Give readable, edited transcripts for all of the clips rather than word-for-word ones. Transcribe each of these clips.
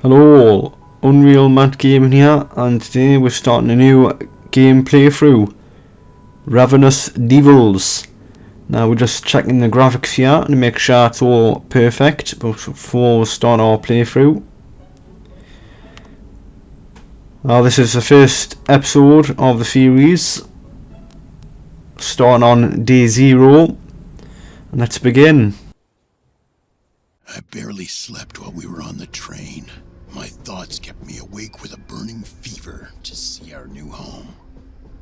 Hello, Unreal Matt Gaming here, and today we're starting a new game playthrough, Ravenous Devils. Now we're just checking the graphics here to make sure it's all perfect before we start our playthrough. Now this is the first episode of the series, starting on day 0, and let's begin. I barely slept while we were on the train. My thoughts kept me awake with a burning fever to see our new home.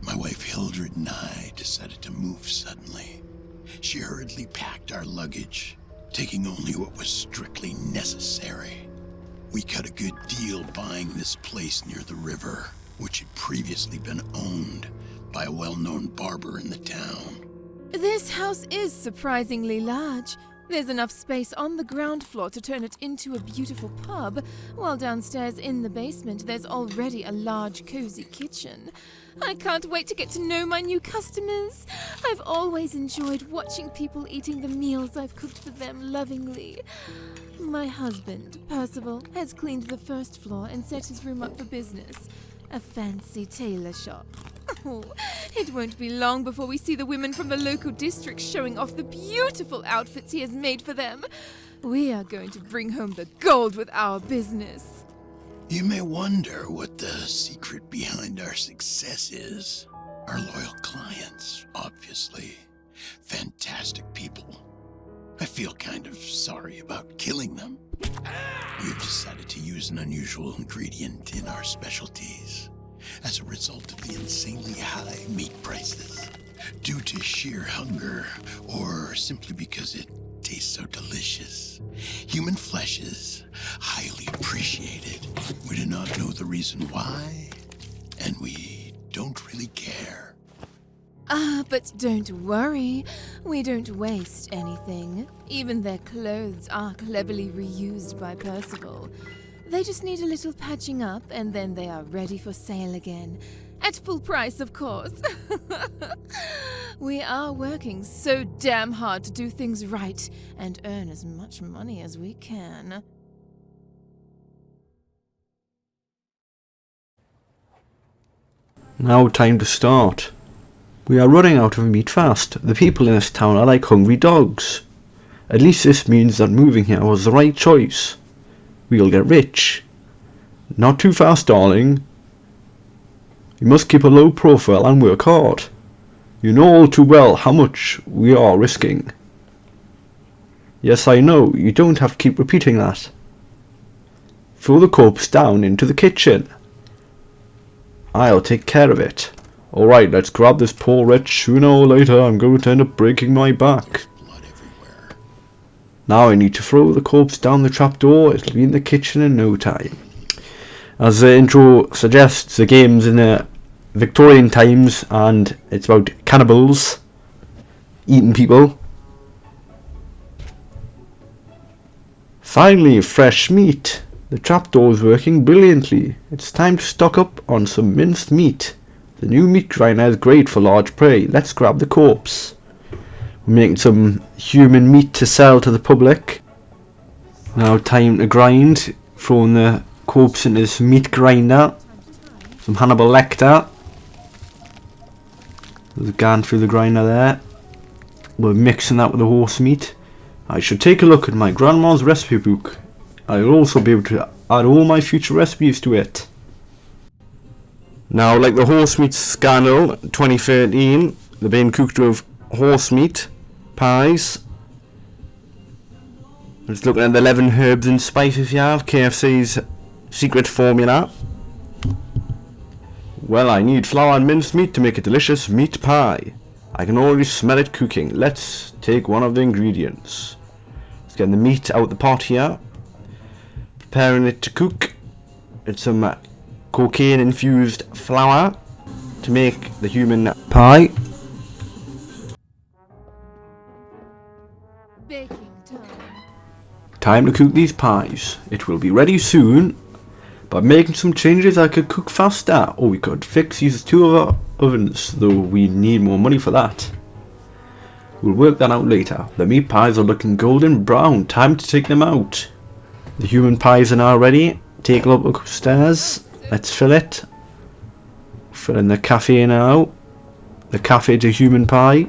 My wife Hildred and I decided to move suddenly. She hurriedly packed our luggage, taking only what was strictly necessary. We cut a good deal buying this place near the river, which had previously been owned by a well-known barber in the town. This house is surprisingly large. There's enough space on the ground floor to turn it into a beautiful pub, while downstairs in the basement there's already a large, cozy kitchen. I can't wait to get to know my new customers. I've always enjoyed watching people eating the meals I've cooked for them lovingly. My husband, Percival, has cleaned the first floor and set his room up for business. A fancy tailor shop. Oh, it won't be long before we see the women from the local district showing off the beautiful outfits he has made for them. We are going to bring home the gold with our business. You may wonder what the secret behind our success is. Our loyal clients, obviously. Fantastic people. I feel kind of sorry about killing them. We have decided to use an unusual ingredient in our specialties as a result of the insanely high meat prices, due to sheer hunger or simply because it tastes so delicious. Human flesh is highly appreciated. We do not know the reason why, and we don't really care. But don't worry. We don't waste anything. Even their clothes are cleverly reused by Percival. They just need a little patching up, and then they are ready for sale again. At full price, of course. We are working so damn hard to do things right and earn as much money as we can. Now time to start. We are running out of meat fast. The people in this town are like hungry dogs. At least this means that moving here was the right choice. We'll get rich. Not too fast, darling. You must keep a low profile and work hard. You know all too well how much we are risking. Yes, I know. You don't have to keep repeating that. Throw the corpse down into the kitchen. I'll take care of it. Alright, let's grab this poor wretch. Sooner or later I'm going to end up breaking my back. Blood everywhere. Now I need to throw the corpse down the trapdoor. It'll be in the kitchen in no time. As the intro suggests, the game's in the Victorian times and it's about cannibals eating people. Finally, fresh meat. The trapdoor is working brilliantly. It's time to stock up on some minced meat. The new meat grinder is great for large prey. Let's grab the corpse. We're making some human meat to sell to the public. Now time to grind. Throwing the corpse into this meat grinder. Some Hannibal Lecter. There's gone through the grinder there. We're mixing that with the horse meat. I should take a look at my grandma's recipe book. I'll also be able to add all my future recipes to it. Now, like the horse meat scandal 2013, they're being cooked with horse meat pies. Just looking at the 11 herbs and spices you have, KFC's secret formula. Well, I need flour and minced meat to make a delicious meat pie. I can already smell it cooking. Let's take one of the ingredients. Let's get the meat out the pot here. Preparing it to cook. It's some cocaine infused flour to make the human pie. Baking time. Time to cook these pies. It will be ready soon. By making some changes I could cook faster, or we could fix these two other ovens, though we need more money for that. We'll work that out later. The meat pies are looking golden brown. Time to take them out. The human pies are now ready. take a look upstairs. Let's fill it. Fill in the cafe now. The cafe to human pie.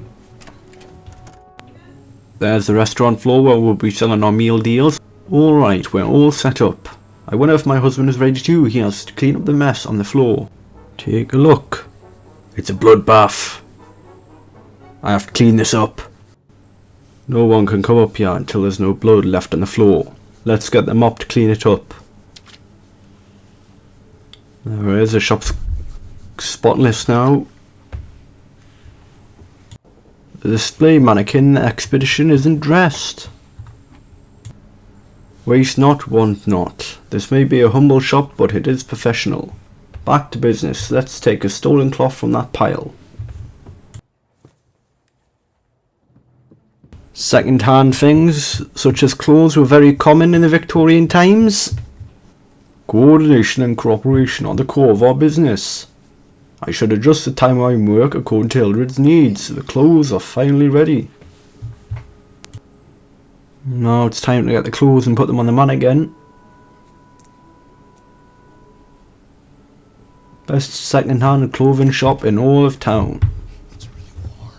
There's the restaurant floor where we'll be selling our meal deals. Alright, we're all set up. I wonder if my husband is ready too. He has to clean up the mess on the floor. Take a look. It's a bloodbath. I have to clean this up. No one can come up here until there's no blood left on the floor. Let's get the mop to clean it up. There is, the shop's spotless now. The display mannequin expedition isn't dressed. Waste not, want not. This may be a humble shop, but it is professional. Back to business. Let's take a stolen cloth from that pile. Second-hand things, such as clothes, were very common in the Victorian times. Coordination and cooperation are the core of our business. I should adjust the time I work according to Hildred's needs. The clothes are finally ready. Now it's time to get the clothes and put them on the mannequin. Best second-hand clothing shop in all of town. It's really warm.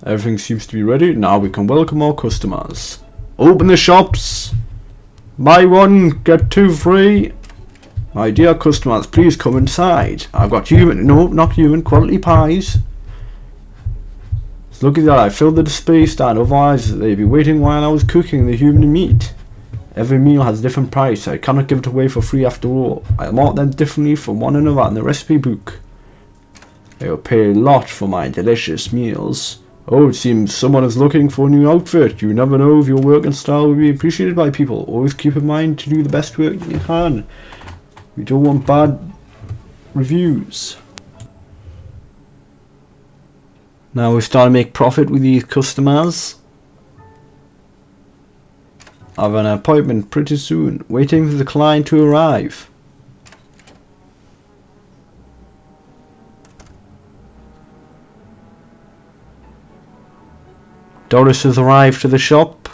Everything seems to be ready. Now we can welcome our customers. Open the shops. Buy one, get two free. My dear customers, please come inside. I've got human, no, not human, quality pies. It's lucky that I filled the display stand, otherwise they'd be waiting while I was cooking the human meat. Every meal has a different price, so I cannot give it away for free after all. I mark them differently from one another in the recipe book. They will pay a lot for my delicious meals. Oh, it seems someone is looking for a new outfit. You never know if your work and style will be appreciated by people. Always keep in mind to do the best work you can. We don't want bad reviews. Now we start to make profit with these customers. I have an appointment pretty soon, waiting for the client to arrive. Doris has arrived to the shop.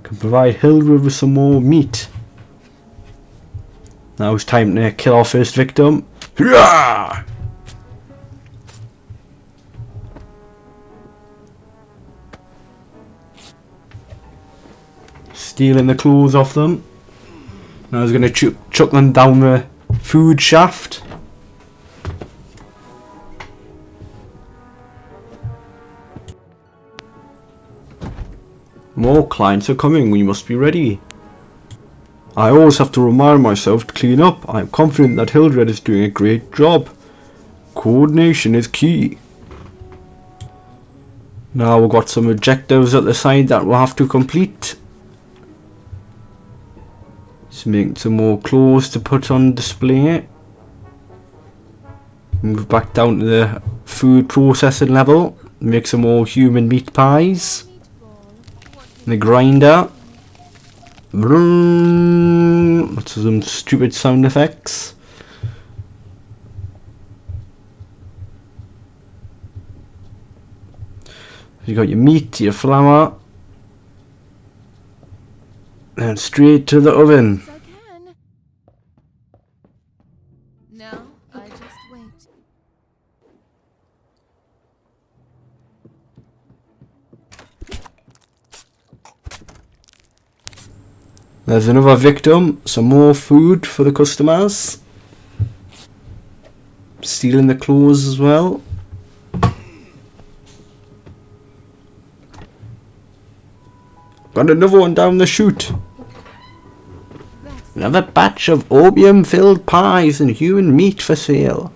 Can provide Hildred with some more meat. Now it's time to kill our first victim. Hurrah! Stealing the clothes off them. Now he's going to chuck them down the food shaft. More clients are coming, we must be ready. I always have to remind myself to clean up. I am confident that Hildred is doing a great job. Coordination is key. Now we've got some objectives at the side that we'll have to complete. Just make some more clothes to put on display. Move back down to the food processing level. Make some more human meat pies. The grinder. Vroom. That's some stupid sound effects. You got your meat, your flour, and straight to the oven. I can. Now I just wait. There's another victim. Some more food for the customers. Stealing the clothes as well. Got another one down the chute. Another batch of opium-filled pies and human meat for sale.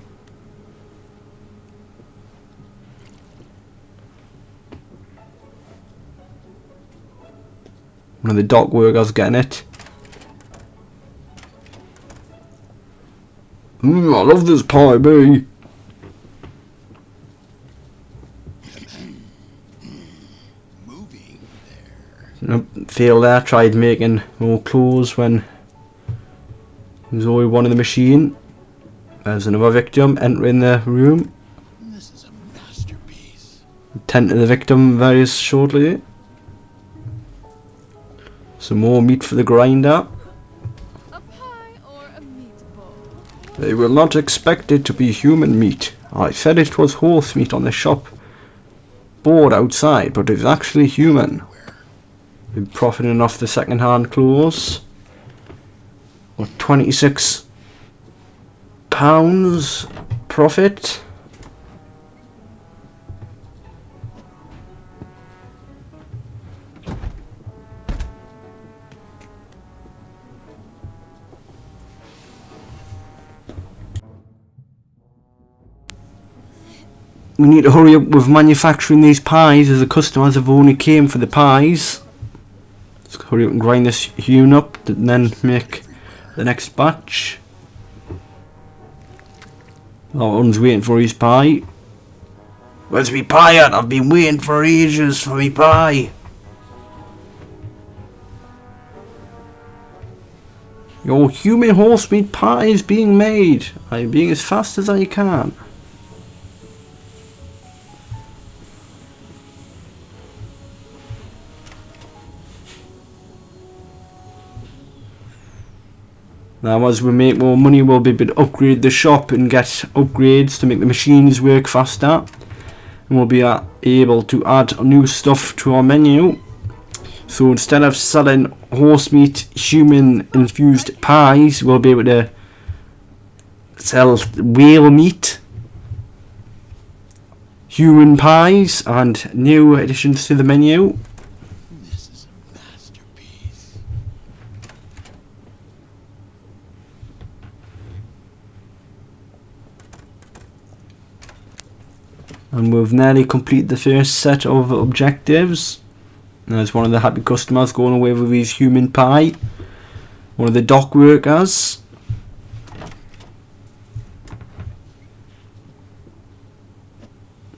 One of the dock workers getting it. I love this pie, me. Moving there. Failed there, tried making more clothes when there's only one in the machine. There's another victim entering the room. This is a masterpiece. tend to the victim very shortly. Some more meat for the grinder. A pie or a meatball? They will not expect it to be human meat. I said it was horse meat on the shop board outside, but it's actually human. Been profiting off the second-hand clothes. What, £26 profit? We need to hurry up with manufacturing these pies, as the customers have only came for the pies. Let's hurry up and grind this hewn up and then make the next batch. That one's waiting for his pie. Where's me pie at? I've been waiting for ages for me pie. Your human horse meat pie is being made. I'm being as fast as I can. Now as we make more money, we'll be able to upgrade the shop and get upgrades to make the machines work faster. And we'll be able to add new stuff to our menu. So instead of selling horse meat, human infused pies, we'll be able to sell whale meat, human pies, and new additions to the menu. This is a masterpiece. And we've nearly completed the first set of objectives. There's one of the happy customers going away with his human pie. One of the dock workers.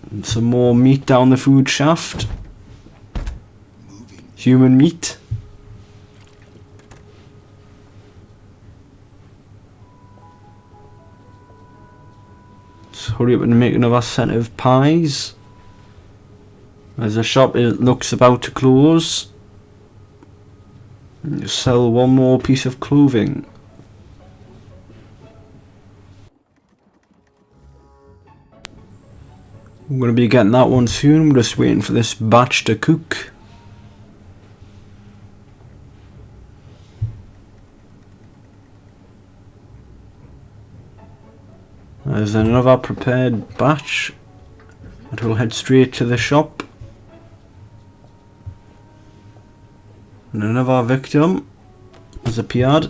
And some more meat down the food shaft. Human meat. Let's hurry up and make another set of pies. As the shop looks about to close. And you sell one more piece of clothing. I'm going to be getting that one soon. We're just waiting for this batch to cook. There's another prepared batch that will head straight to the shop. And another victim has appeared.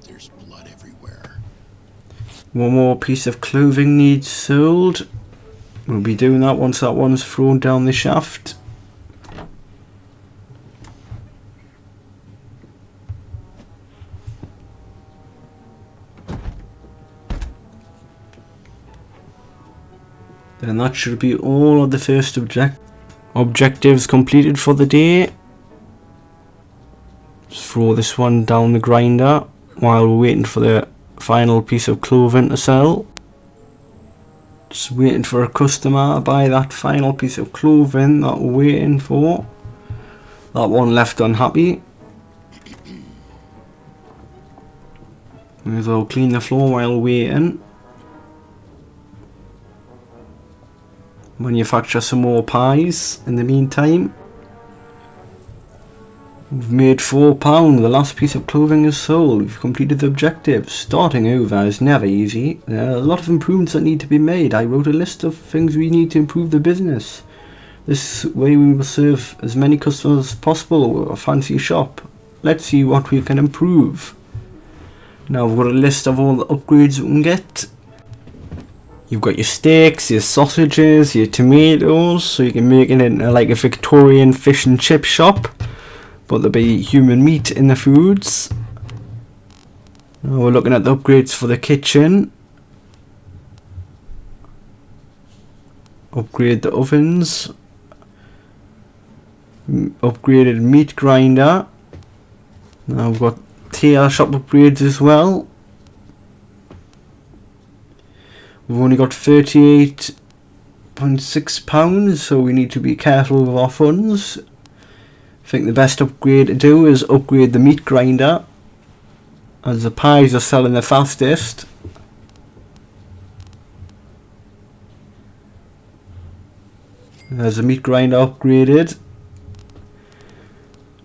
There's blood everywhere. One more piece of clothing needs sold. We'll be doing that once that one's thrown down the shaft. Then that should be all of the first objectives completed for the day. Just throw this one down the grinder while we're waiting for the final piece of clothing to sell. Just waiting for a customer to buy that final piece of clothing that we're waiting for. That one left unhappy. May as well clean the floor while waiting. Manufacture some more pies in the meantime. We've made £4. The last piece of clothing is sold. We've completed the objectives. Starting over is never easy. There are a lot of improvements that need to be made. I wrote a list of things we need to improve the business. This way we will serve as many customers as possible with a fancy shop. Let's see what we can improve. Now we've got a list of all the upgrades we can get. You've got your steaks, your sausages, your tomatoes, so you can make it into like a Victorian fish and chip shop, but there'll be human meat in the foods. Now we're looking at the upgrades for the kitchen. Upgrade the ovens. Upgraded meat grinder. Now we've got tailor shop upgrades as well. We've only got £38.6, so we need to be careful with our funds. I think the best upgrade to do is upgrade the meat grinder, as the pies are selling the fastest. There's the meat grinder upgraded.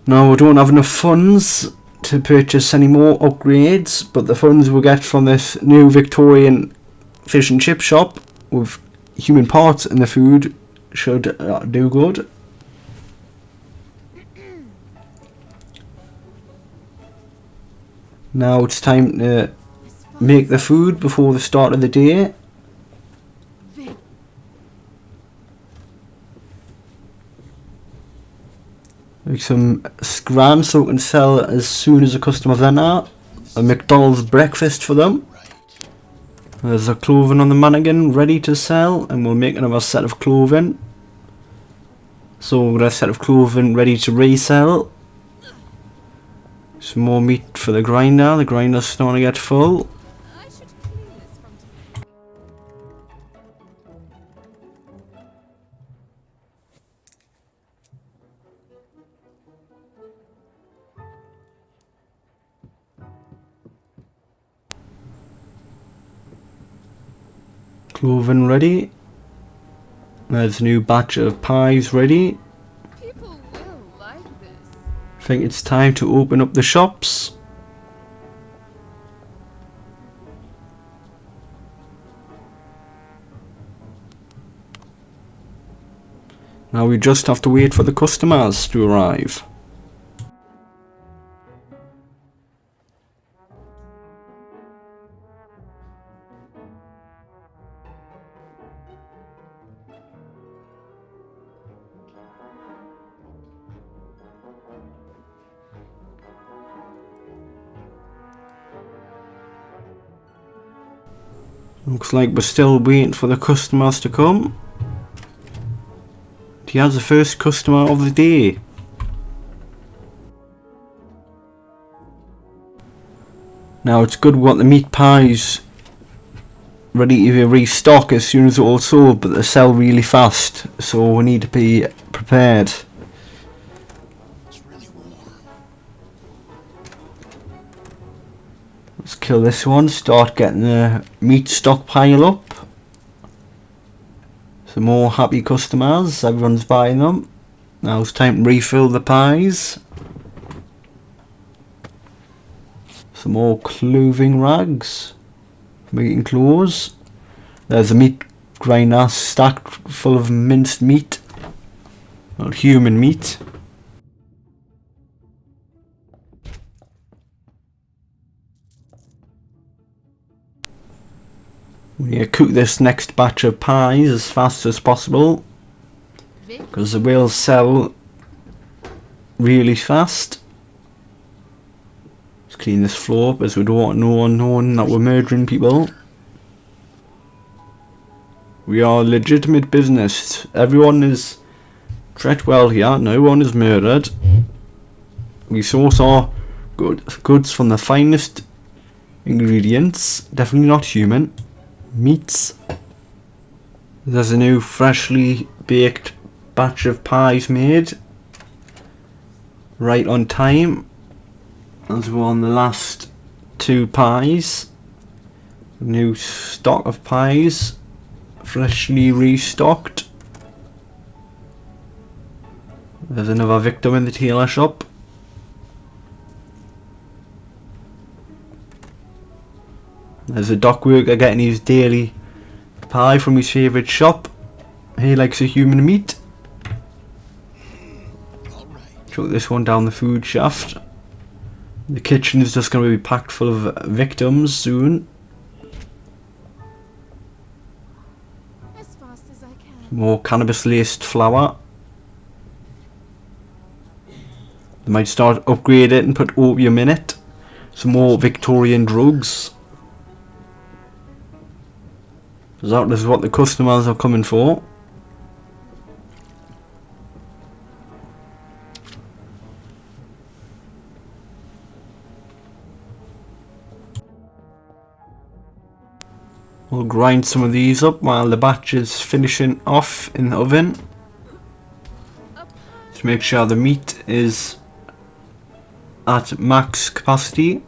Now we don't have enough funds to purchase any more upgrades, but the funds we'll get from this new Victorian fish and chip shop with human parts in the food should do good. Now it's time to make the food before the start of the day. Make some scram so we can sell as soon as the customers enter. A McDonald's breakfast for them. There's a clothing on the mannequin ready to sell, and we'll make another set of clothing. So we've got a set of clothing ready to resell. Some more meat for the grinder. The grinder's starting to get full. Clothing ready. There's a new batch of pies ready. People will like this. I think it's time to open up the shops. Now we just have to wait for the customers to arrive. Looks like we're still waiting for the customers to come. Here's the first customer of the day. Now it's good we want the meat pies ready to restock as soon as they're all sold, but they sell really fast, so we need to be prepared. It's really warm. Let's kill this one, start getting the meat stockpile up. Some more happy customers, everyone's buying them. Now it's time to refill the pies. Some more clothing rags for making clothes. There's a meat grinder stacked full of minced meat, not human meat. We need to cook this next batch of pies as fast as possible, because they will sell really fast. Let's clean this floor because we don't want no one knowing that we're murdering people. We are a legitimate business. Everyone is treated well here. No one is murdered. We source our goods from the finest ingredients. Definitely not human. Meats. There's a new freshly baked batch of pies made. Right on time. As we're on the last two pies. New stock of pies. Freshly restocked. There's another victim in the tailor shop. There's a dock worker getting his daily pie from his favourite shop. He likes a human meat. Chuck this one down the food shaft. The kitchen is just going to be packed full of victims soon. As fast as I can. More cannabis laced flour. They might start upgrade it and put opium in it. Some more Victorian drugs. That is what the customers are coming for. We'll grind some of these up while the batch is finishing off in the oven to make sure the meat is at max capacity.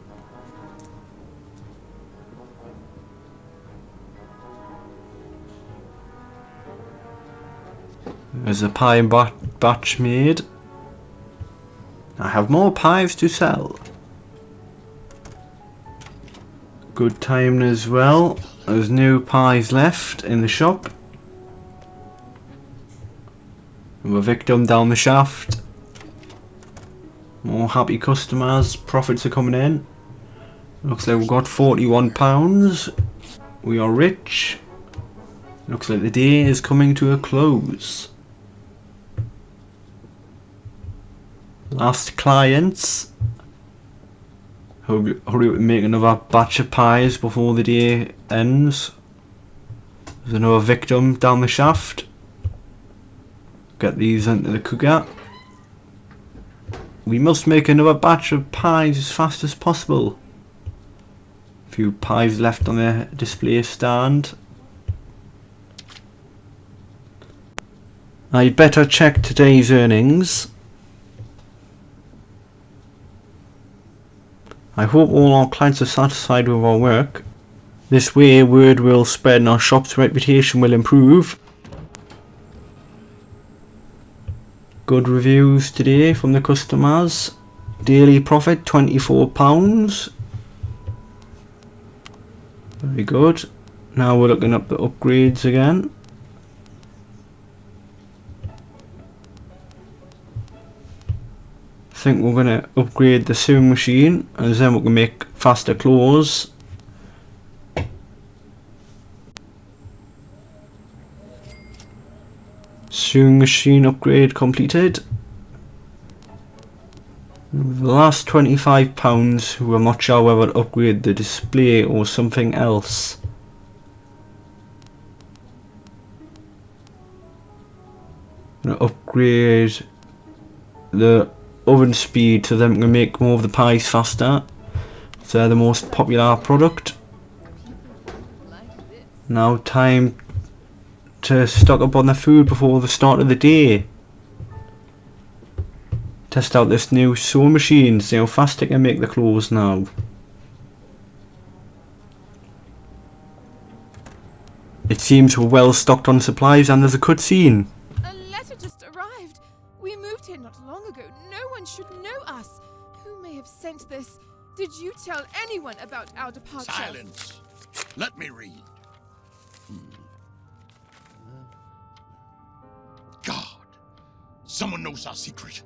There's a pie batch made. I have more pies to sell. Good timing as well. There's no pies left in the shop. We're victim down the shaft. More happy customers. Profits are coming in. Looks like we've got £41. We are rich. Looks like the day is coming to a close. Last clients. Hurry up and make another batch of pies before the day ends. There's another victim down the shaft. Get these into the cooker. We must make another batch of pies as fast as possible. A few pies left on the display stand. I'd better check today's earnings. I hope all our clients are satisfied with our work. This way word will spread and our shop's reputation will improve. Good reviews today from the customers. Daily profit £24. Very good. Now we're looking up the upgrades again. I think we're going to upgrade the sewing machine and then we can make faster clothes. Sewing machine upgrade completed. The last £25, we're not sure whether to upgrade the display or something else. I'm going to upgrade the oven speed so them can make more of the pies faster. So they're the most popular product. Now time to stock up on the food before the start of the day. Test out this new sewing machine, see how fast it can make the clothes now. It seems we're well stocked on supplies and there's a cutscene. A letter just arrived. We moved here not long ago. No one should know us. Who may have sent this? Did you tell anyone about our departure? Silence! Let me read. God, someone knows our secret.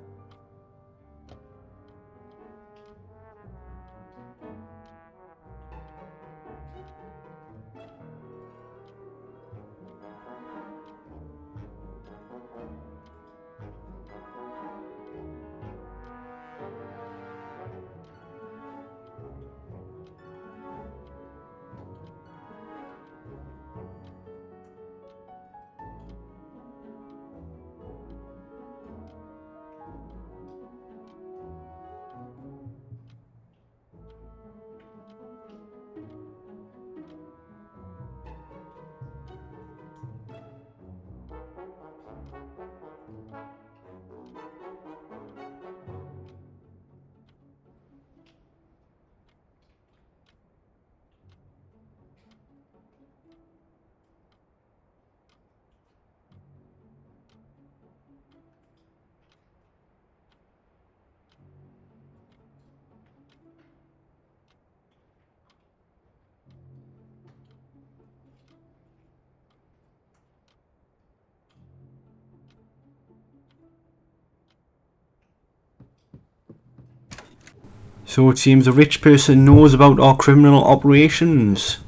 So it seems a rich person knows about our criminal operations.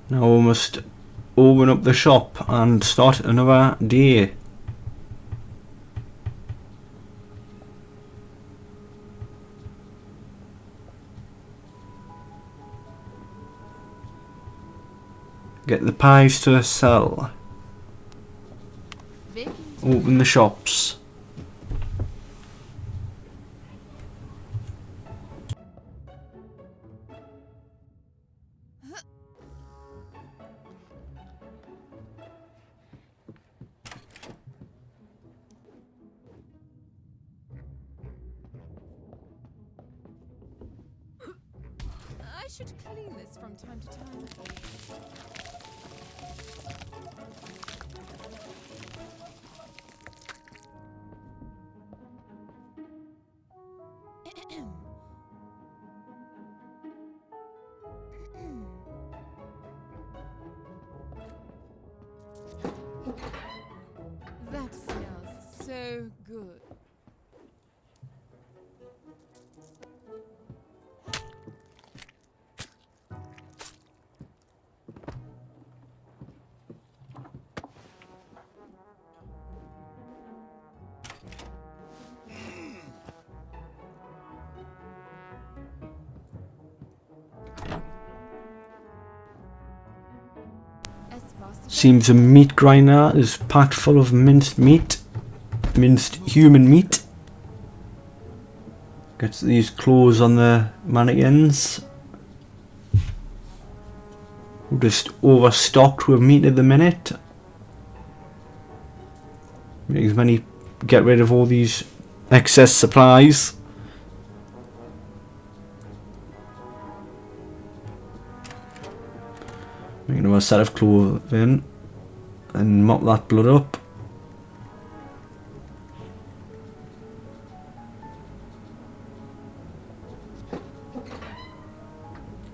Now we must open up the shop and start another day. Get the pies to sell. Open the shops. should clean this from time to time. That smells so good. Seems the meat grinder is packed full of minced meat. Minced human meat. Got these claws on the mannequins. We're just overstocked with meat at the minute. Make as many, get rid of all these excess supplies. Make another set of clothing and mop that blood up.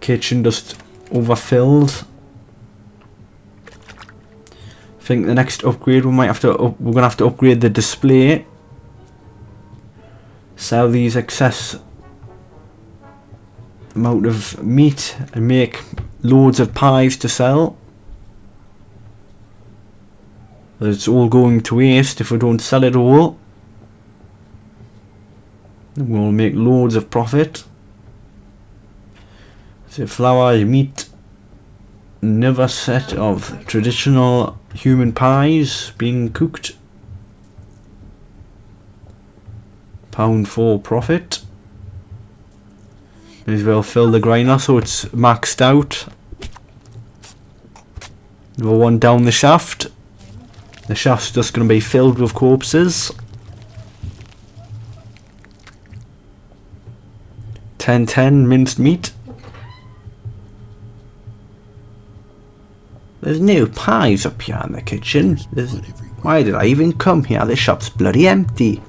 Kitchen just overfilled. I think the next upgrade we're gonna have to upgrade the display. Sell these excess amount of meat and make loads of pies to sell. But it's all going to waste if we don't sell it all. We'll make loads of profit. So flour, meat, another set of traditional human pies being cooked. £1 profit. May as well fill the grinder so it's maxed out. Another one down the shaft. The shaft's just going to be filled with corpses. 10 minced meat. There's no pies up here in the kitchen. Why did I even come here? The shop's bloody empty.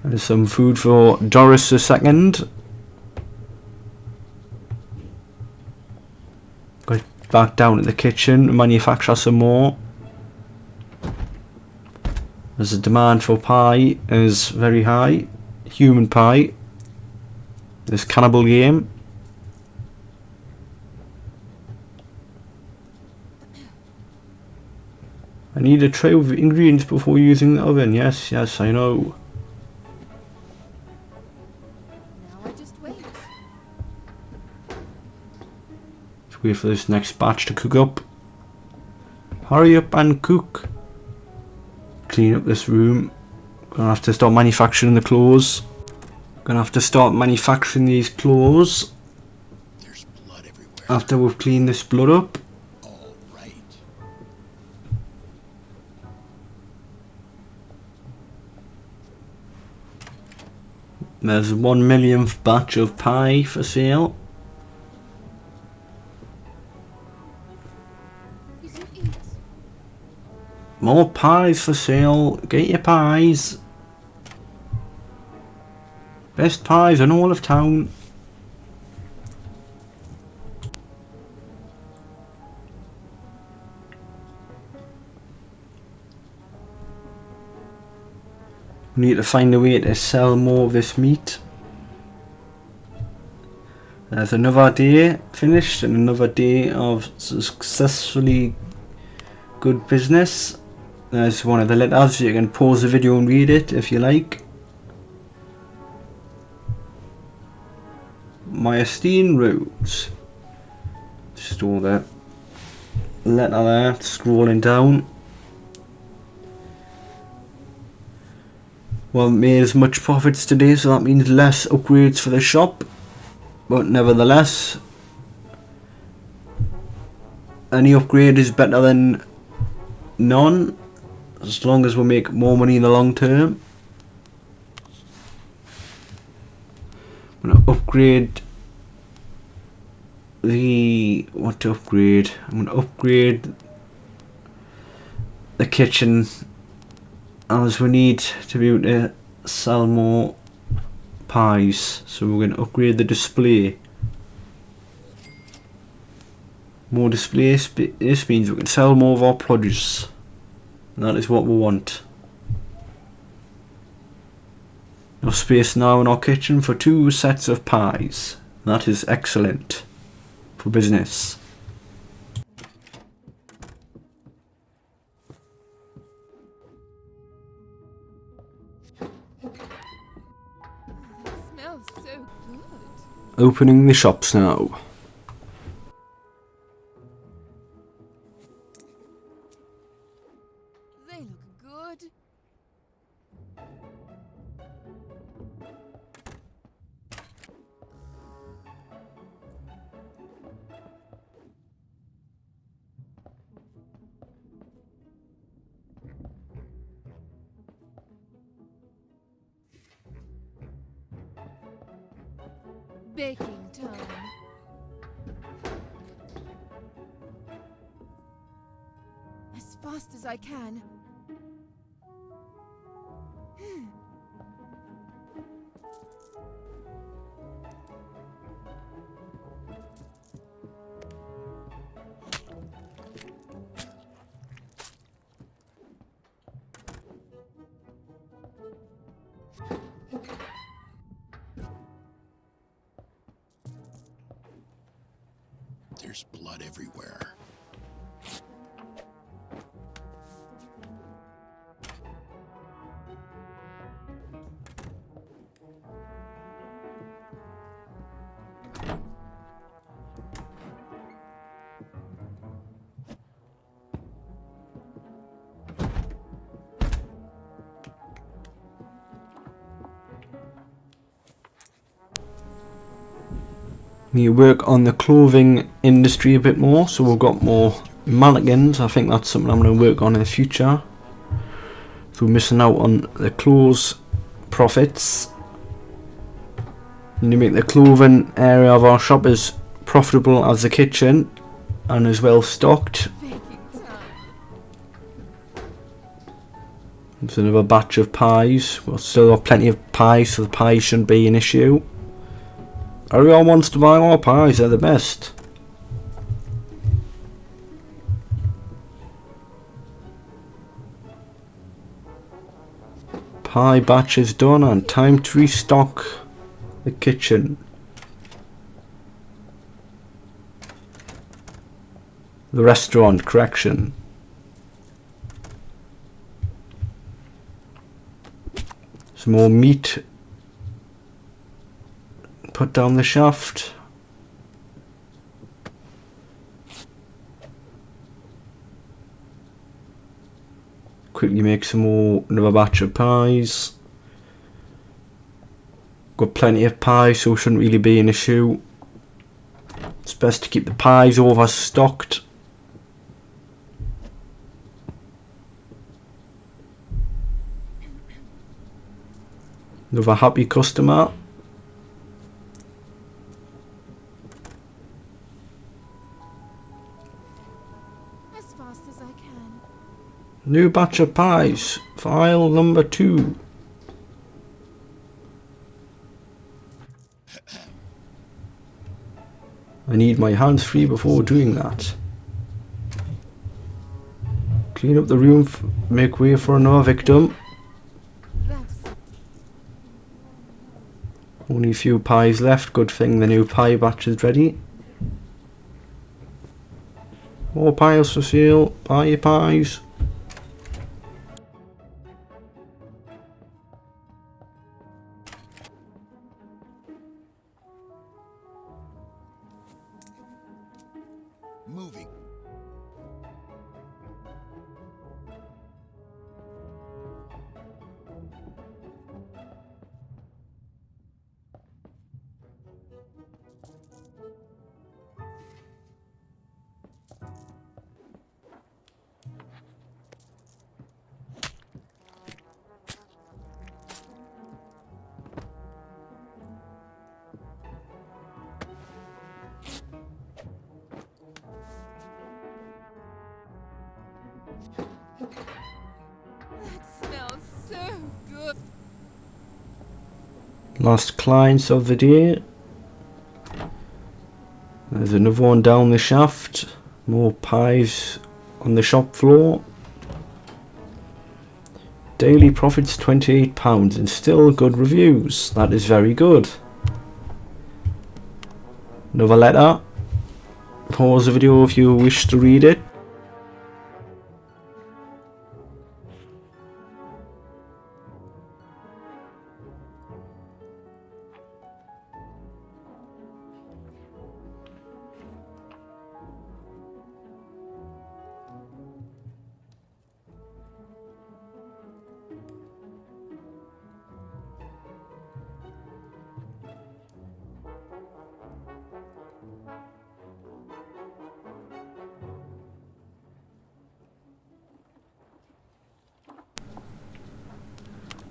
There's some food for Doris II. Go back down to the kitchen, manufacture some more. There's a demand for pie is very high. Human pie. This cannibal game. I need a tray of ingredients before using the oven. Yes, I know. Now I just wait. Let's wait for this next batch to cook up. Hurry up and cook. Clean up this room. Gonna have to start manufacturing the clothes. Gonna have to start manufacturing these clothes. There's blood everywhere. After we've cleaned this blood up. All right. There's 1 millionth batch of pie for sale. You should eat. More pies for sale. Get your pies. Best pies in all of town. We need to find a way to sell more of this meat. There's another day finished and another day of successfully good business. There's one of the letters. You can pause the video and read it if you like. My esteemed Rhodes. Just all the letter there, scrolling down. Well, made as much profits today, so that means less upgrades for the shop. But nevertheless, any upgrade is better than none, as long as we make more money in the long term. I'm going to upgrade what to upgrade. I'm going to upgrade the kitchen, as we need to be able to sell more pies. So we're going to upgrade the display. More display this means we can sell more of our produce. And that is what we want. Enough space now in our kitchen for 2 sets of pies. That is excellent for business. That smells so good. Opening the shops now. They look good. Baking time. As fast as I can. There's blood everywhere. We work on the clothing industry a bit more, so we've got more mannequins. I think that's something I'm going to work on in the future. So we're missing out on the clothes profits. And to make the clothing area of our shop as profitable as the kitchen and as well stocked. Baking time. There's another batch of pies. We've still got plenty of pies, so the pies shouldn't be an issue. Everyone wants to buy more pies, they're the best. Pie batch is done and time to restock the kitchen. The restaurant, correction. Some more meat. Put down the shaft. Quickly make some more, another batch of pies. Got plenty of pies, so it shouldn't really be an issue. It's best to keep the pies overstocked. Another happy customer. As fast as I can. New batch of pies. File number 2. I need my hands free before doing that. Clean up the room, make way for another victim. That's Only a few pies left, good thing the new pie batch is ready. More pies for sale, buy your pies. Moving. That smells so good. Last clients of the day. There's another one down the shaft. More pies on the shop floor. Daily profits £28 and still good reviews. That is very good. Another letter. Pause the video if you wish to read it.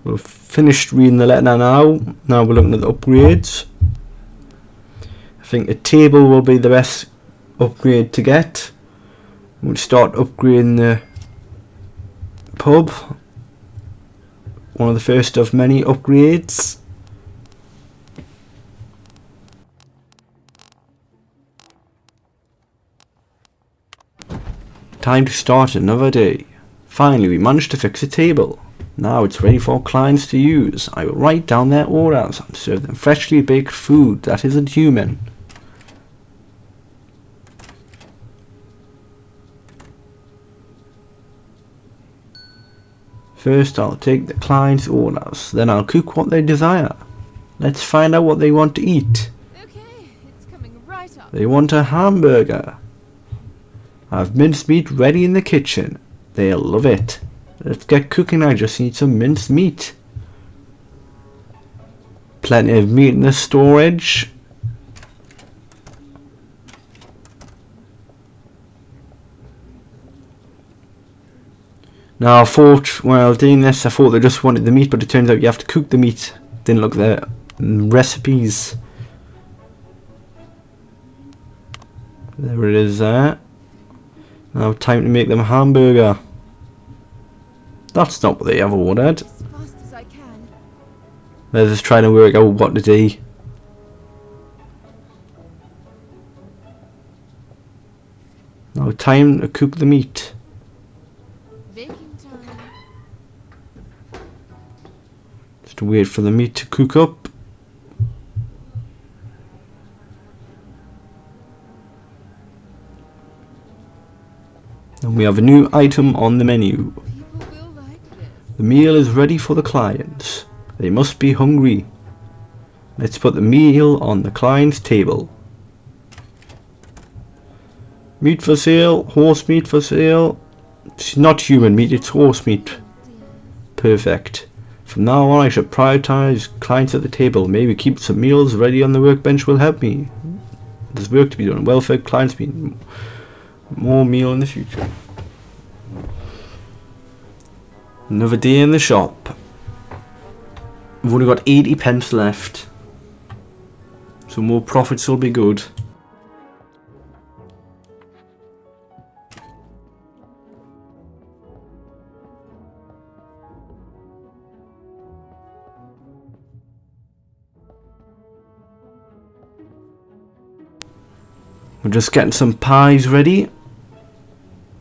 We've finished reading the letter now. Now we're looking at the upgrades. I think a table will be the best upgrade to get. We'll start upgrading the pub. One of the first of many upgrades. Time to start another day. Finally, we managed to fix a table. Now it's ready for clients to use. I will write down their orders and serve them freshly baked food that isn't human. First I'll take the client's orders, then I'll cook what they desire. Let's find out what they want to eat. Okay, it's coming right up. They want a hamburger. I have minced meat ready in the kitchen. They'll love it. Let's get cooking, I just need some minced meat. Plenty of meat in the storage. Now I thought, while doing this, I thought they just wanted the meat, but it turns out you have to cook the meat. Didn't look at the recipes. There it is there. Now time to make them a hamburger. That's not what they ever ordered. As fast as I can. They're just trying to work out what to do. Now time to cook the meat. Baking time. Just wait for the meat to cook up. And we have a new item on the menu. People will like this. The meal is ready for the clients. They must be hungry. Let's put the meal on the client's table. Meat for sale, horse meat for sale. It's not human meat, it's horse meat. Perfect. From now on I should prioritise clients at the table. Maybe keep some meals ready on the workbench will help me. There's work to be done. Well-fed clients mean more meal in the future. Another day in the shop. We've only got 80 pence left. So more profits will be good. We're just getting some pies ready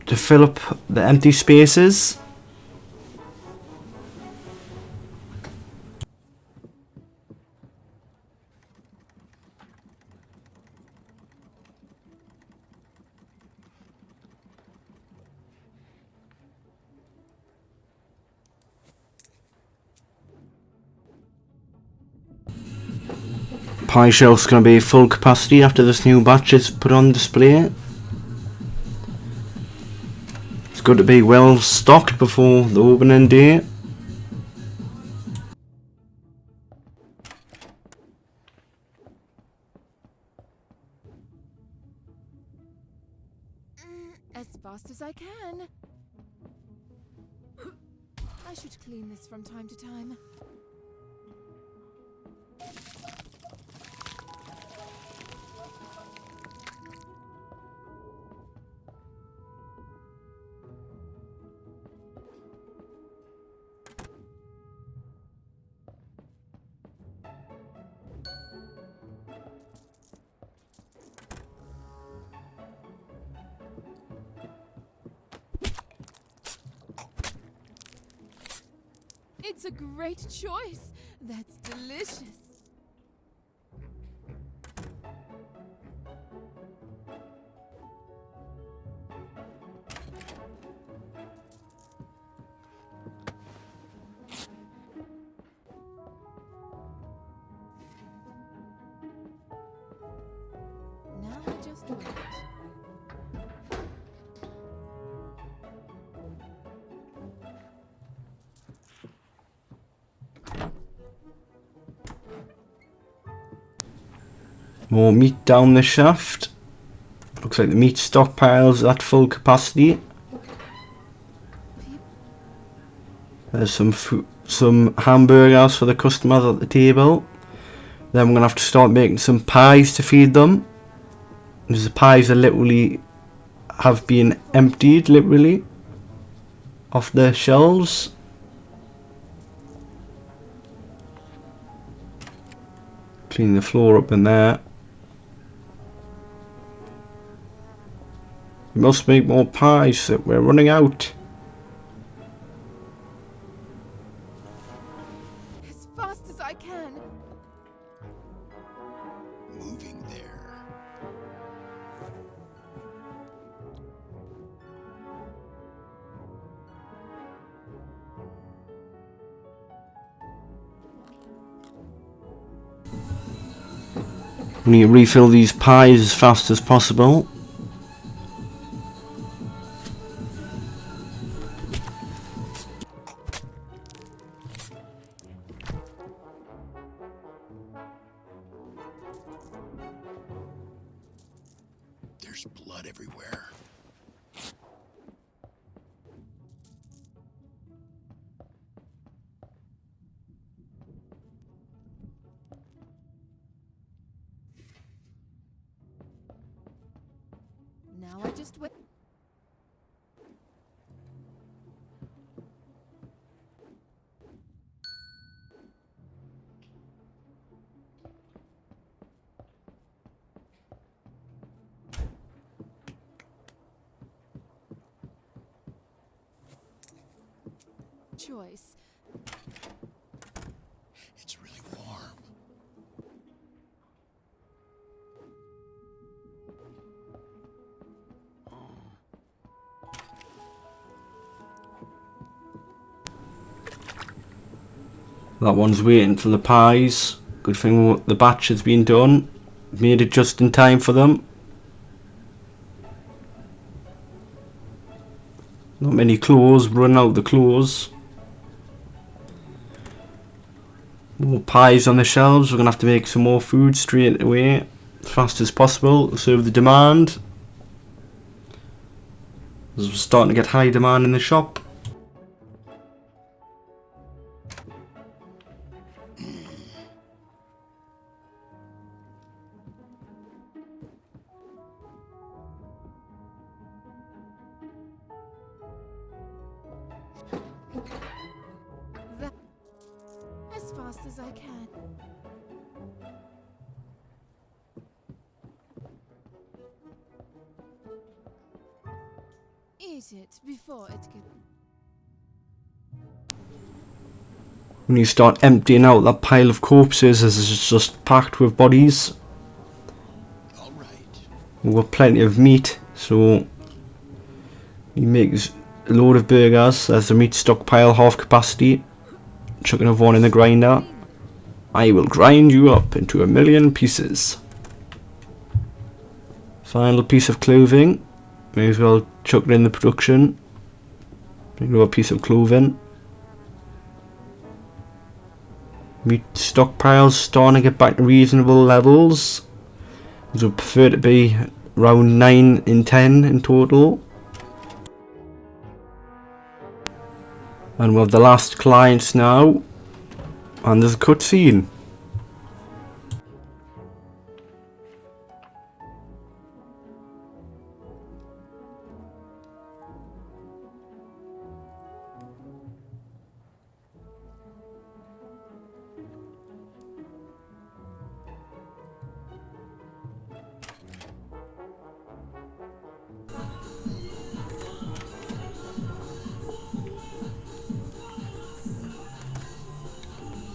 to fill up the empty spaces. Pie shelf's going to be full capacity after this new batch is put on display. It's good to be well stocked before the opening day. As fast as I can. I should clean this from time to time. It's a great choice. That's delicious. Now I just wait. More meat down the shaft. Looks like the meat stockpile's at full capacity. There's some hamburgers for the customers at the table. Then we're going to have to start making some pies to feed them. Because the pies are literally have been emptied, literally, off the shelves. Clean the floor up in there. We must make more pies, we're running out. As fast as I can. Moving there. We need to refill these pies as fast as possible. There's blood everywhere. Now I just wait. Choice. It's really warm. That one's waiting for the pies. Good thing the batch has been done. Made it just in time for them. Not many clothes, run out the clothes. More pies on the shelves. We're going to have to make some more food straight away. As fast as possible. Serve the demand. We're starting to get high demand in the shop. That as fast as I can. Eat it before it gets. When you start emptying out that pile of corpses as it's just packed with bodies. All right. We've got plenty of meat, so you make a load of burgers. There's the meat stockpile, half capacity. Chucking a one in the grinder. I will grind you up into 1,000,000 pieces. Final piece of clothing. May as well chuck it in the production. Another piece of clothing. Meat stockpiles starting to get back to reasonable levels. So I prefer to be around 9 in 10 in total. And we'll have the last clients now. And there's a cutscene.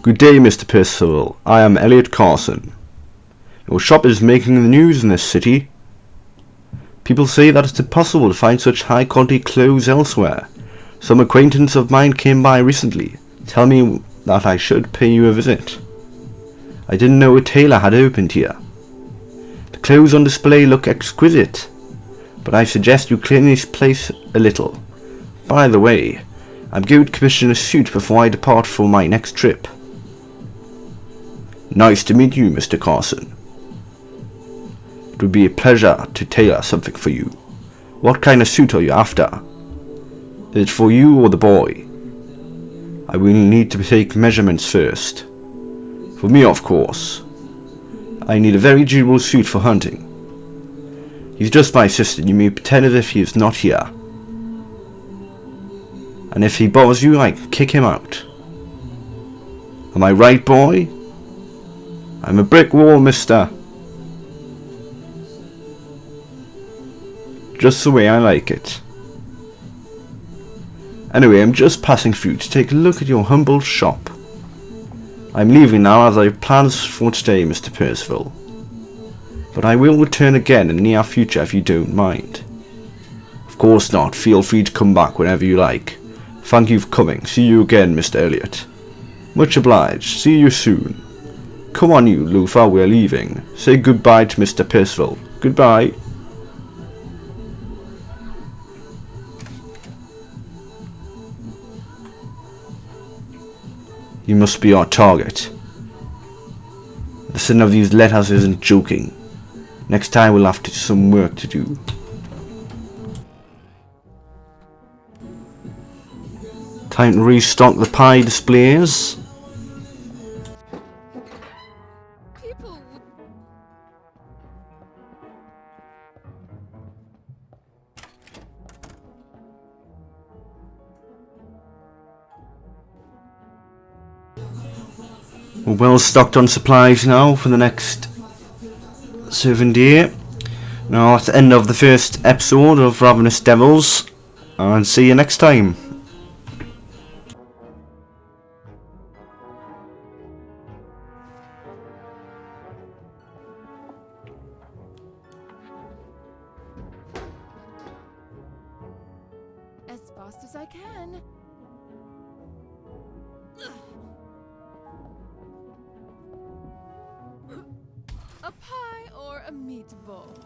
Good day, Mr. Percival. I am Elliot Carson. Your shop is making the news in this city. People say that it's impossible to find such high-quality clothes elsewhere. Some acquaintance of mine came by recently, tell me that I should pay you a visit. I didn't know a tailor had opened here. The clothes on display look exquisite, but I suggest you clean this place a little. By the way, I'm going to commission a suit before I depart for my next trip. Nice to meet you, Mr. Carson. It would be a pleasure to tailor something for you. What kind of suit are you after? Is it for you or the boy? I will need to take measurements first. For me, of course. I need a very durable suit for hunting. He's just my assistant. You may pretend as if he is not here. And if he bothers you, I can kick him out. Am I right, boy? I'm a brick wall, mister. Just the way I like it. Anyway, I'm just passing through to take a look at your humble shop. I'm leaving now as I have plans for today, Mr. Percival. But I will return again in the near future if you don't mind. Of course not. Feel free to come back whenever you like. Thank you for coming. See you again, Mr. Elliot. Much obliged. See you soon. Come on, you loafer, we're leaving. Say goodbye to Mr. Percival. Goodbye. You must be our target. The sending of these letters isn't joking. Next time we'll have some work to do. Time to restock the pie displays. People. We're well stocked on supplies now for the next 7 days. Now that's the end of the first episode of Ravenous Devils, and see you next time. As fast as I can. A pie or a meatball?